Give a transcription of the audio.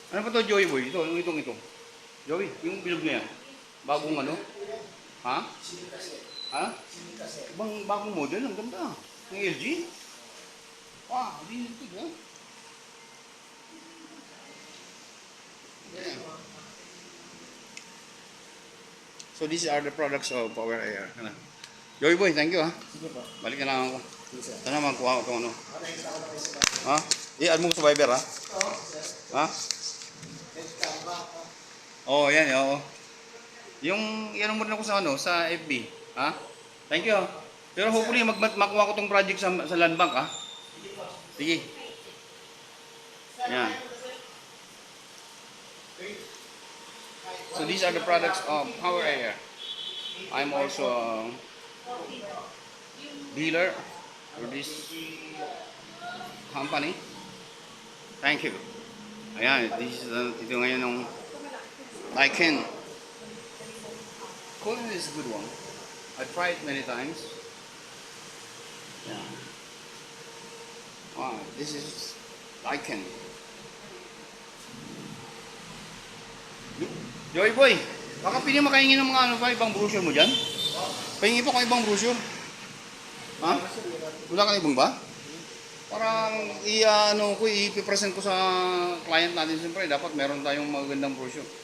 Ano ba to, Joey Boy? Ito. Joey, yung bilog na yan. Bagong ano? Ha? Ha? Bagong model, ang ganda. Ng LG? Ah, hindi ito, ha? Yeah. So these are the products of Power Air. Ano? Joey Boy, thank you ha. Sige po. Balik na lang ako. Sige, sir. Sana magkuha ko itong ano. Next ako na isa. Ha? I-add mo ko sa Viber ha? Oo, sir. Ha? Next ka ba? Oo, yan, oo. Yung, yan mo rin ako sa ano, sa FB. Ha? Thank you ha. Pero hopefully, makuha ko itong project sa Land Bank ha. Sige. Yan. So these are the products of Power Air. I'm also a dealer for this company. Thank you. Ayan, ito ngayon ng Daikin. Cooling is a good one. I tried it many times. Yeah. Wow, this is Daikin. Joy Boy, baka pili makahingi ng mga ano pa, ibang brochure mo dyan? Pahingi po kung ibang brochure. Ha? Wala ka na ibang ba? Para i-present ko sa client natin siyempre, dapat meron tayong magandang brochure.